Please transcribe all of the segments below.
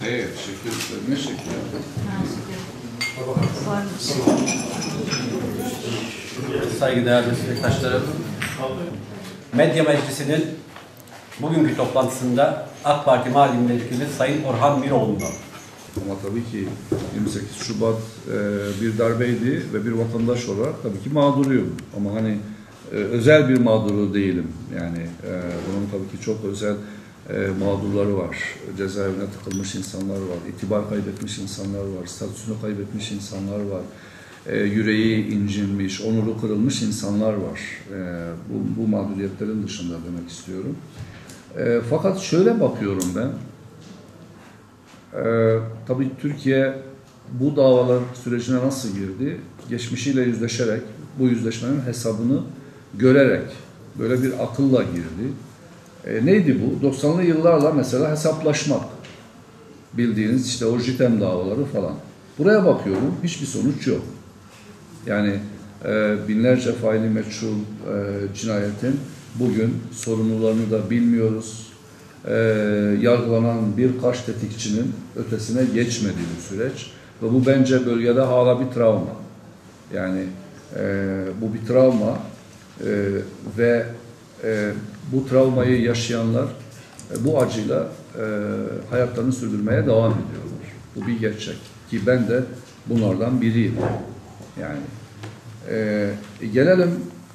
Evet, şekil, ne şekil? Saygıdeğer meslektaşlarım, Medya Meclisi'nin bugünkü toplantısında AK Parti Mali Milletvekili Sayın Orhan Miroğlu'nda. Ama tabii ki 28 Şubat bir darbeydi ve bir vatandaş olarak tabii ki mağduruyum. Ama hani özel bir mağduru değilim. Yani bunun tabii ki çok özel mağdurları var. Cezaevine tıkılmış insanlar var, itibar kaybetmiş insanlar var, statüsünü kaybetmiş insanlar var. Yüreği incinmiş, onuru kırılmış insanlar var. Bu mağduriyetlerin dışında demek istiyorum. Fakat şöyle bakıyorum ben. Tabii Türkiye bu davalar sürecine nasıl girdi? Geçmişiyle yüzleşerek, bu yüzleşmenin hesabını görerek, böyle bir akılla girdi. Neydi bu? 90'lı yıllarla mesela hesaplaşmak. Bildiğiniz işte o JITEM davaları falan. Buraya bakıyorum, hiçbir sonuç yok. Yani binlerce faili meçhul cinayetin bugün sorumlularını da bilmiyoruz. Yargılanan birkaç tetikçinin ötesine geçmediği bir süreç. Ve bu bence bölgede hala bir travma. Yani bu bir travma ve bu travmayı yaşayanlar bu acıyla hayatlarını sürdürmeye devam ediyorlar. Bu bir gerçek. Ki ben de bunlardan biriyim. Yani gelelim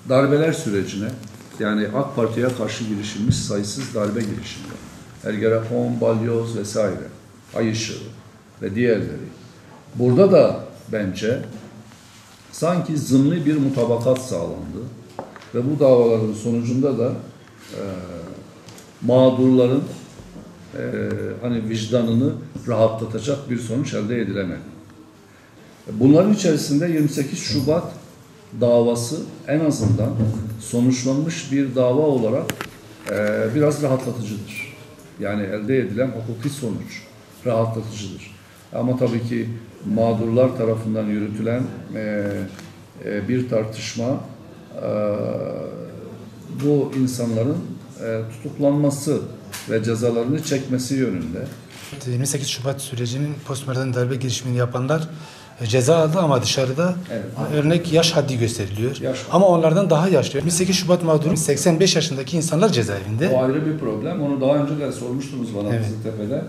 darbeler sürecine. Yani AK Parti'ye karşı girişilmiş sayısız darbe girişimleri. Ergenekon, Balyoz vesaire, Ay Işığı ve diğerleri. Burada da bence sanki zımni bir mutabakat sağlandı. Ve bu davaların sonucunda da mağdurların hani vicdanını rahatlatacak bir sonuç elde edilemedi. Bunların içerisinde 28 Şubat davası en azından sonuçlanmış bir dava olarak biraz rahatlatıcıdır. Yani elde edilen hukuki sonuç rahatlatıcıdır. Ama tabii ki mağdurlar tarafından yürütülen bir tartışma bu insanların tutuklanması ve cezalarını çekmesi yönünde. 28 Şubat sürecinin postmodern darbe girişimini yapanlar ceza aldı ama dışarıda örnek yaş haddi gösteriliyor. Ama onlardan daha yaşlı. 28 Şubat mağduru 85 yaşındaki insanlar cezaevinde. O ayrı bir problem. Onu daha önce de sormuştunuz bana Kızıltepe'de.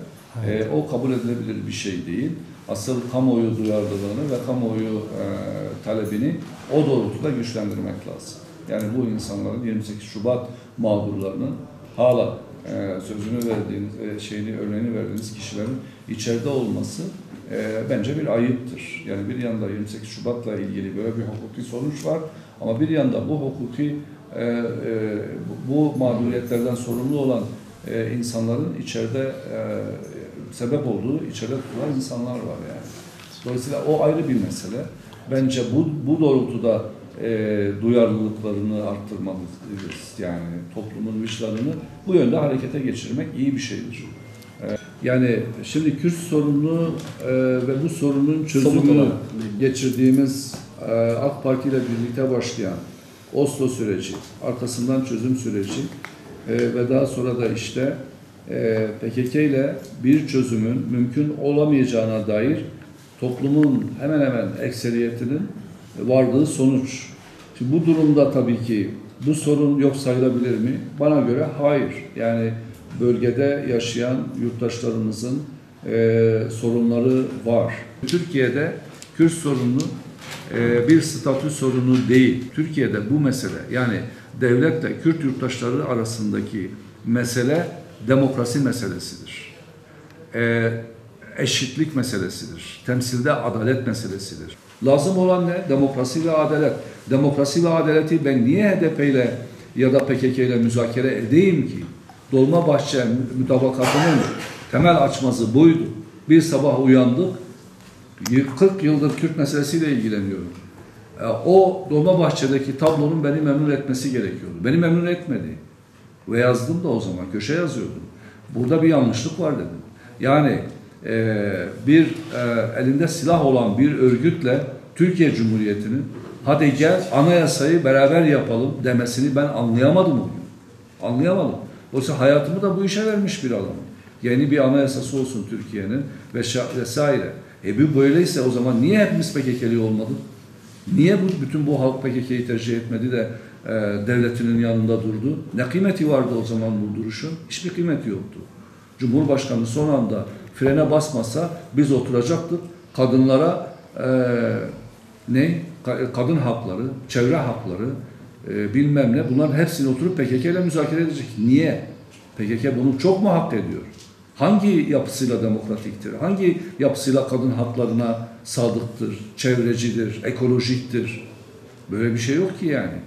O kabul edilebilir bir şey değil. Asıl kamuoyu duyarlılığını ve kamuoyu talebini o doğrultuda güçlendirmek lazım. Yani bu insanların 28 Şubat mağdurlarının hala sözünü verdiğiniz, örneğini verdiğiniz kişilerin içeride olması bence bir ayıptır. Yani bir yanda 28 Şubat'la ilgili böyle bir hukuki sonuç var ama bir yanda bu hukuki bu mağduriyetlerden sorumlu olan insanların içeride sebep olduğu, içeride tutulan insanlar var yani. Dolayısıyla o ayrı bir mesele. Bence bu doğrultuda duyarlılıklarını arttırmamız, yani toplumun vicdanını bu yönde harekete geçirmek iyi bir şeydir. Yani şimdi Kürt sorunu ve bu sorunun çözümünü geçirdiğimiz AK Parti ile birlikte başlayan Oslo süreci, arkasından çözüm süreci ve daha sonra da işte PKK ile bir çözümün mümkün olamayacağına dair toplumun hemen hemen ekseriyetinin vardığı sonuç. Şimdi bu durumda tabii ki bu sorun yok sayılabilir mi? Bana göre hayır. Yani bölgede yaşayan yurttaşlarımızın sorunları var. Türkiye'de Kürt sorunu bir statü sorunu değil. Türkiye'de bu mesele, yani devletle Kürt yurttaşları arasındaki mesele demokrasi meselesidir. Eşitlik meselesidir. Temsilde adalet meselesidir. Lazım olan ne? Demokrasi ve adalet. Demokrasi ve adaleti ben niye HDP ile ya da PKK ile müzakere edeyim ki? Dolmabahçe mutabakatının temel açmazı buydu. Bir sabah uyandık, 40 yıldır Kürt meselesiyle ilgileniyorum. O Dolmabahçe'deki tablonun beni memnun etmesi gerekiyordu. Beni memnun etmedi. Ve yazdım da o zaman, köşe yazıyordum. Burada bir yanlışlık var dedim. Yani elinde silah olan bir örgütle Türkiye Cumhuriyeti'nin hadi gel anayasayı beraber yapalım demesini ben anlayamadım o gün. Anlayamadım. Oysa hayatımı da bu işe vermiş bir adam. Yeni bir anayasası olsun Türkiye'nin vesaire. Bu böyleyse o zaman niye hepimiz PKK'li olmadık? Niye bütün bu halk PKK'yı tercih etmedi de devletinin yanında durdu? Ne kıymeti vardı o zaman bu duruşun? Hiçbir kıymeti yoktu. Cumhurbaşkanı son anda frene basmasa biz oturacaktık. Kadınlara kadın hakları, çevre hakları, bilmem ne, bunların hepsini oturup PKK ile müzakere edecek. Niye? PKK bunu çok mu hak ediyor? Hangi yapısıyla demokratiktir? Hangi yapısıyla kadın haklarına sadıktır, çevrecidir, ekolojiktir? Böyle bir şey yok ki yani.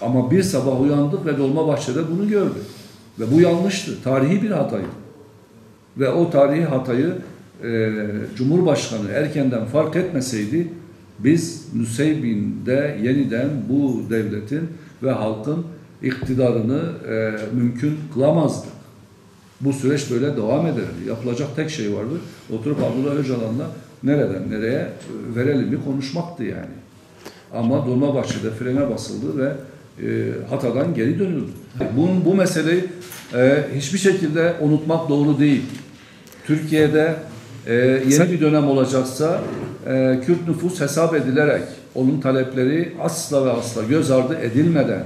Ama bir sabah uyandık ve Dolmabahçe'de bunu gördük. Ve bu yanlıştı. Tarihi bir hataydı. Ve o tarihi hatayı Cumhurbaşkanı erkenden fark etmeseydi biz Nusaybin'de yeniden bu devletin ve halkın iktidarını mümkün kılamazdık. Bu süreç böyle devam ederdi. Yapılacak tek şey vardı. Oturup Abdullah Öcalan'la nereden nereye verelim bir konuşmaktı yani. Ama Dolmabahçe'de frene basıldı ve hatadan geri dönüldü. Bu meseleyi hiçbir şekilde unutmak doğru değil. Türkiye'de yeni bir dönem olacaksa Kürt nüfus hesap edilerek onun talepleri asla ve asla göz ardı edilmeden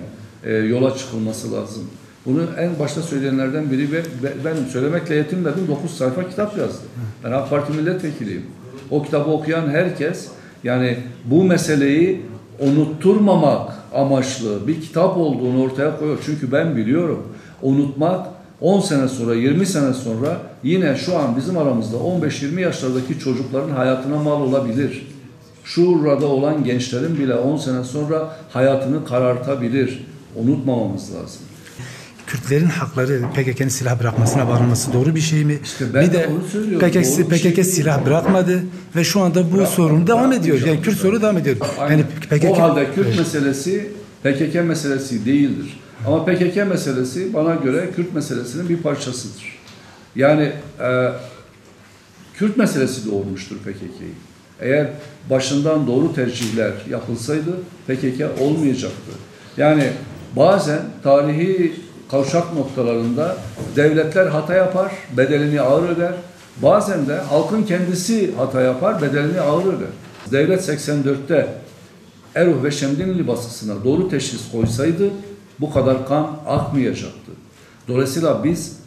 yola çıkılması lazım. Bunu en başta söyleyenlerden biri ve ben söylemekle yetinmedim. 9 sayfa kitap yazdı. Ben AK Parti milletvekiliyim. O kitabı okuyan herkes yani bu meseleyi unutturmamak amaçlı bir kitap olduğunu ortaya koyuyor. Çünkü ben biliyorum unutmak 10 sene sonra, 20 sene sonra yine şu an bizim aramızda 15-20 yaşlardaki çocukların hayatına mal olabilir. Şurada olan gençlerin bile 10 sene sonra hayatını karartabilir. Unutmamamız lazım. Kürtlerin hakları PKK'nın silah bırakmasına bağlanması doğru bir şey mi? İşte ben bir de PKK silah bırakmadı ve şu anda bu sorun devam ediyor. Yani Kürt sorunu devam ediyor. Yani PKK, o halde Kürt meselesi PKK meselesi değildir. Ama PKK meselesi bana göre Kürt meselesinin bir parçasıdır. Yani Kürt meselesi doğurmuştur PKK'yı. Eğer başından doğru tercihler yapılsaydı PKK olmayacaktı. Yani bazen tarihi kavşak noktalarında devletler hata yapar, bedelini ağır öder. Bazen de halkın kendisi hata yapar, bedelini ağır öder. Devlet 84'te Eruh ve Şemdinli baskısına doğru teşhis koysaydı bu kadar kan akmayacaktı. Dolayısıyla biz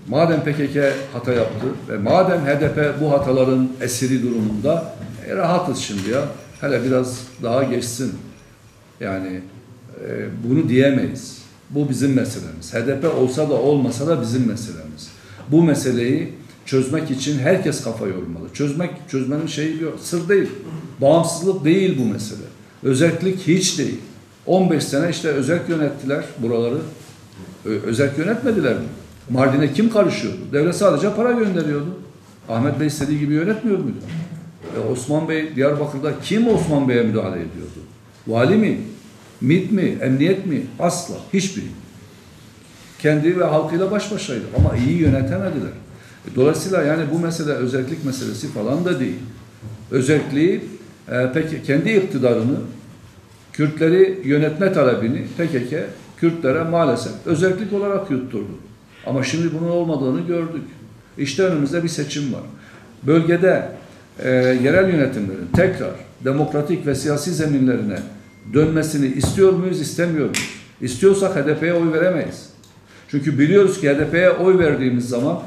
madem PKK hata yaptı ve madem HDP bu hataların esiri durumunda rahatız şimdi ya. Hele biraz daha geçsin. Yani bunu diyemeyiz. Bu bizim meselemiz. HDP olsa da olmasa da bizim meselemiz. Bu meseleyi çözmek için herkes kafa yormalı. Çözmenin şeyi yok. Sır değil. Bağımsızlık değil bu mesele. Özerklik hiç değil. 15 sene işte özerk yönettiler buraları. Özerk yönetmediler mi? Mardin'e kim karışıyordu? Devlet sadece para gönderiyordu. Ahmet Bey istediği gibi yönetmiyor muydu? Osman Bey Diyarbakır'da kim Osman Bey'e müdahale ediyordu? Vali mi? MİT mi? Emniyet mi? Asla. Hiçbiri. Kendi ve halkıyla baş başaydı. Ama iyi yönetemediler. Dolayısıyla yani bu mesele özerklik meselesi falan da değil. Özerkliği peki kendi iktidarını, Kürtleri yönetme talebini PKK Kürtlere maalesef özerklik olarak yutturdu. Ama şimdi bunun olmadığını gördük. İşte önümüzde bir seçim var. Bölgede yerel yönetimlerin tekrar demokratik ve siyasi zeminlerine dönmesini istiyor muyuz, istemiyor muyuz? İstiyorsak HDP'ye oy veremeyiz. Çünkü biliyoruz ki HDP'ye oy verdiğimiz zaman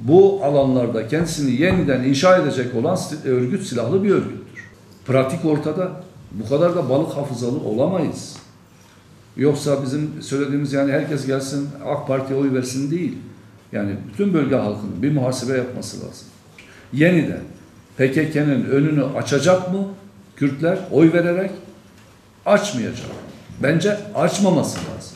bu alanlarda kendisini yeniden inşa edecek olan örgüt silahlı bir örgüttür. Pratik ortada. Bu kadar da balık hafızalı olamayız. Yoksa bizim söylediğimiz yani herkes gelsin AK Parti'ye oy versin değil. Yani bütün bölge halkının bir muhasebe yapması lazım. Yeniden PKK'nın önünü açacak mı Kürtler oy vererek? Açmayacak. Bence açmaması lazım.